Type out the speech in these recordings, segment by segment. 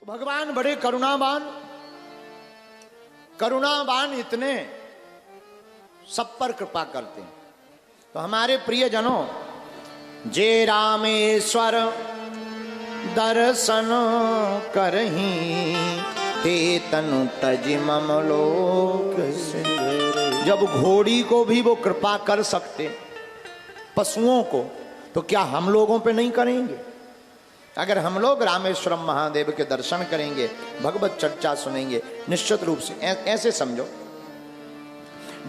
भगवान बड़े करुणावान इतने सब पर कृपा करते हैं। तो हमारे प्रियजनों, जे रामेश्वर दर्शन करहीं ते तनु तज मम लोक से। जब घोड़ी को भी वो कृपा कर सकते पशुओं को, तो क्या हम लोगों पे नहीं करेंगे? अगर हम लोग रामेश्वरम महादेव के दर्शन करेंगे, भगवत चर्चा सुनेंगे, निश्चित रूप से ऐसे समझो,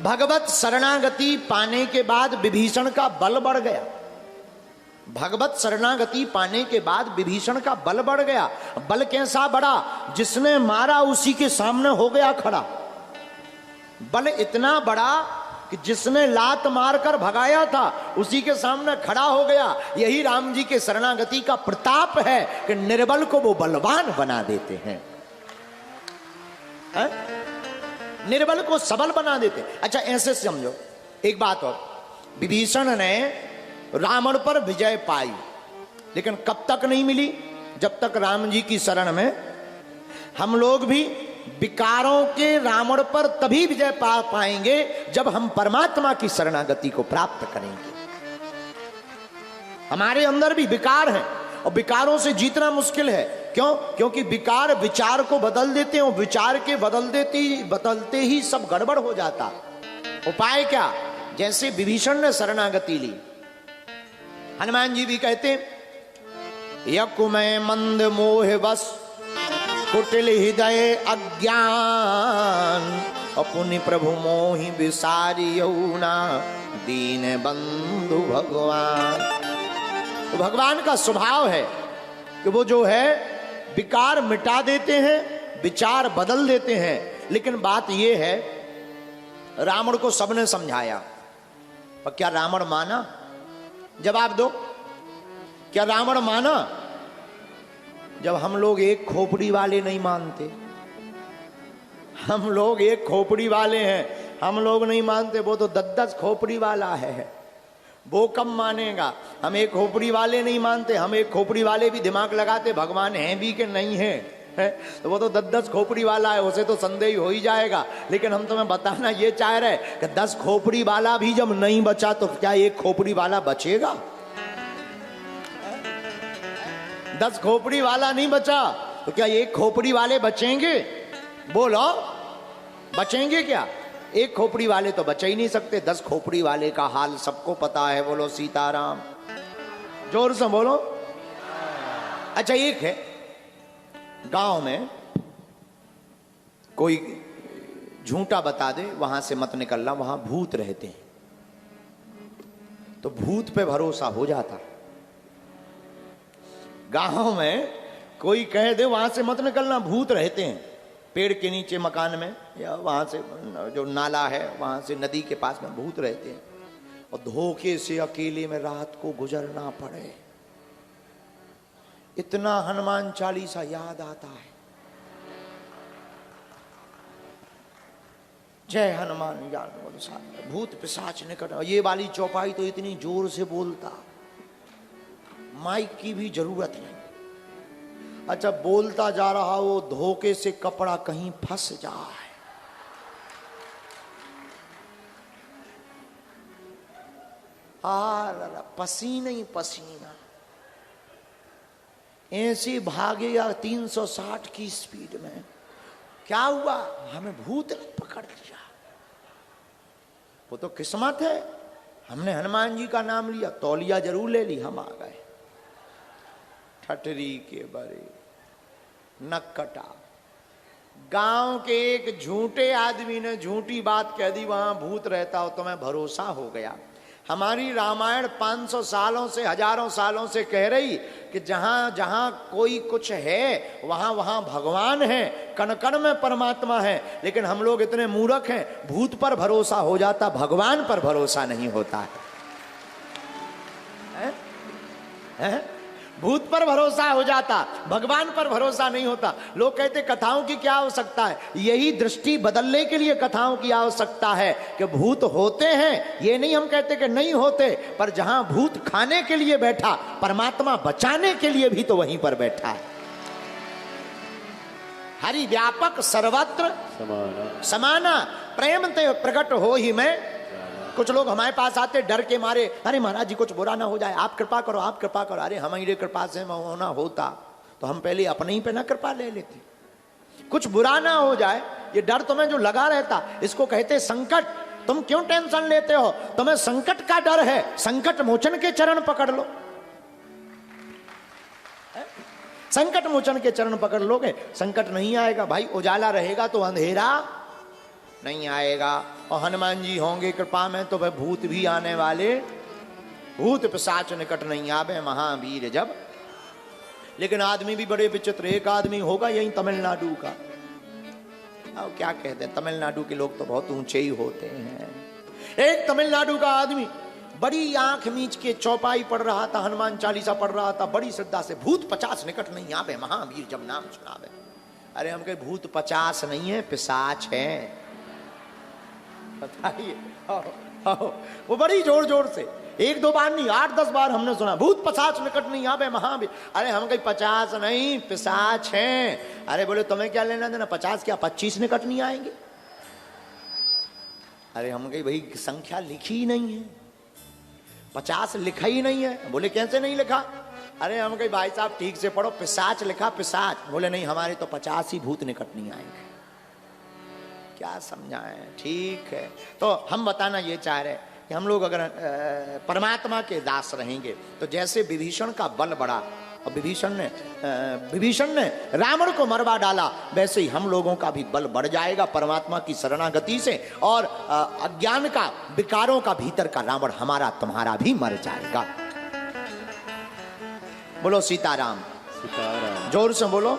भगवत शरणागति पाने के बाद विभीषण का बल बढ़ गया। भगवत शरणागति पाने के बाद विभीषण का बल बढ़ गया। बल कैसा बढ़ा? जिसने मारा उसी के सामने हो गया खड़ा। बल इतना बड़ा कि जिसने लात मारकर भगाया था उसी के सामने खड़ा हो गया। यही राम जी के शरणागति का प्रताप है कि निर्बल को वो बलवान बना देते हैं, है? निर्बल को सबल बना देते। अच्छा, ऐसे समझो एक बात और, विभीषण ने रावण पर विजय पाई, लेकिन कब तक नहीं मिली? जब तक राम जी की शरण में। हम लोग भी विकारों के रावण पर तभी विजय पा पाएंगे जब हम परमात्मा की शरणागति को प्राप्त करेंगे। हमारे अंदर भी विकार हैं और विकारों से जीतना मुश्किल है। क्यों? क्योंकि विकार विचार को बदल देते हैं और विचार के बदलते ही सब गड़बड़ हो जाता। उपाय क्या? जैसे विभीषण ने शरणागति ली, हनुमान जी भी कहते यकुमय मंद मोह बस कुटिल हृदय अज्ञान अपनी प्रभु मोहि विसारियौना दीन बंधु भगवान। तो भगवान का स्वभाव है कि वो जो है विकार मिटा देते हैं, विचार बदल देते हैं। लेकिन बात ये है, रावण को सबने समझाया, पर क्या रावण माना? जवाब दो, क्या रावण माना? जब हम लोग एक खोपड़ी वाले नहीं मानते, हम लोग एक खोपड़ी वाले हैं, हम लोग नहीं मानते, वो तो 10-10 खोपड़ी वाला है, वो कब मानेगा? हम एक खोपड़ी वाले नहीं मानते, हम एक खोपड़ी वाले भी दिमाग लगाते भगवान हैं भी कि नहीं है, तो वो तो 10-10 खोपड़ी वाला है, उसे तो संदेह हो ही जाएगा। लेकिन हम तुम्हें बताना ये चाह रहे कि 10 खोपड़ी वाला भी जब नहीं बचा तो क्या एक खोपड़ी वाला बचेगा? 10 खोपड़ी वाला नहीं बचा तो क्या एक खोपड़ी वाले बचेंगे? बोलो, बचेंगे क्या? एक खोपड़ी वाले तो बच ही नहीं सकते। 10 खोपड़ी वाले का हाल सबको पता है। बोलो सीताराम, जोर से बोलो। अच्छा, एक है गांव में कोई झूठा बता दे, वहां से मत निकलना, वहां भूत रहते हैं, तो भूत पे भरोसा हो जाता। गांव में कोई कह दे वहां से मत निकलना, भूत रहते हैं, पेड़ के नीचे मकान में, या वहां से जो नाला है वहां से नदी के पास में भूत रहते हैं, और धोखे से अकेले में रात को गुजरना पड़े, इतना हनुमान चालीसा याद आता है। जय हनुमान ज्ञान बोलो साथ, भूत पिशाच निकट। ये वाली चौपाई तो इतनी जोर से बोलता, माइक की भी जरूरत नहीं। अच्छा, बोलता जा रहा हो, धोखे से कपड़ा कहीं फंस जाए, पसीना ही पसीना, ऐसे भागेगा 360 की स्पीड में। क्या हुआ? हमें भूत ने पकड़ लिया। वो तो किस्मत है, हमने हनुमान जी का नाम लिया, तौलिया जरूर ले ली, हम आ गए। ठठरी के बरे नक्कटा। गांव के एक झूठे आदमी ने झूठी बात कह दी, वहां भूत रहता हो, तुम्हें भरोसा हो गया। हमारी रामायण 500 सालों से, हजारों सालों से कह रही कि जहां जहां कोई कुछ है वहां वहां भगवान है, कण कण में परमात्मा है। लेकिन हम लोग इतने मूर्ख हैं, भूत पर भरोसा हो जाता, भगवान पर भरोसा नहीं होता है? भूत पर भरोसा हो जाता, भगवान पर भरोसा नहीं होता। लोग कहते कथाओं की क्या आवश्यकता है? यही दृष्टि बदलने के लिए कथाओं की आवश्यकता है कि भूत होते हैं, ये नहीं हम कहते कि नहीं होते, पर जहां भूत खाने के लिए बैठा, परमात्मा बचाने के लिए भी तो वहीं पर बैठा हरि व्यापक सर्वत्र समाना समाना, प्रेम ते प्रकट हो ही मैं। कुछ लोग हमारे पास आते डर के मारे, अरे महाराज जी कुछ बुरा ना हो जाए, आप कृपा करो, आप कृपा करो। अरे हमारी कृपा से होना होता तो हम पहले अपने ही पे ना कृपा ले लेते। कुछ बुरा ना हो जाए, ये डर तुम्हें जो लगा रहता, इसको कहते संकट। तुम क्यों टेंशन लेते हो? तुम्हें संकट का डर है, संकट मोचन के चरण पकड़ लो। संकट मोचन के चरण पकड़ लोगे, संकट नहीं आएगा भाई। उजाला रहेगा तो अंधेरा नहीं आएगा। और हनुमान जी होंगे कृपा में तो वह भूत भी आने वाले, भूत पिशाच निकट नहीं आवे महावीर जब। लेकिन आदमी भी बड़े विचित्र, एक आदमी होगा यही तमिलनाडु का, अब क्या कहते हैं, तमिलनाडु के लोग तो बहुत ऊंचे ही होते हैं। एक तमिलनाडु का आदमी बड़ी आंख मीच के चौपाई पढ़ रहा था, हनुमान चालीसा पढ़ रहा था बड़ी श्रद्धा से। भूत 50 निकट नहीं आवे महावीर जब नाम सुनावे। अरे हम कहे भूत 50 नहीं है, पिशाच है। बताइए, वो बड़ी जोर जोर से, एक दो बार नहीं 8-10 बार हमने सुना, भूत 50 निकट नहीं आवे महावीर। अरे हम कहीं 50 नहीं, पिशाच हैं। अरे बोले तुम्हें क्या लेना देना, 50 क्या 25 निकट नहीं आएंगे? अरे हम कहीं भाई संख्या लिखी ही नहीं है, 50 लिखा ही नहीं है। बोले कैसे नहीं लिखा? अरे हम कहीं भाई साहब ठीक से पढ़ो, पिशाच लिखा, पिशाच। बोले नहीं हमारे तो 50 ही भूत निकट नहीं आएंगे। क्या समझाएं? ठीक है, तो हम बताना ये चाह रहे कि हम लोग अगर परमात्मा के दास रहेंगे तो जैसे विभीषण का बल बढ़ा और विभीषण ने रावण को मरवा डाला, वैसे ही हम लोगों का भी बल बढ़ जाएगा परमात्मा की शरणागति से। और अज्ञान का, विकारों का भीतर का रावण हमारा तुम्हारा भी मर जाएगा। बोलो सीताराम, सीताराम। जोर से बोलो।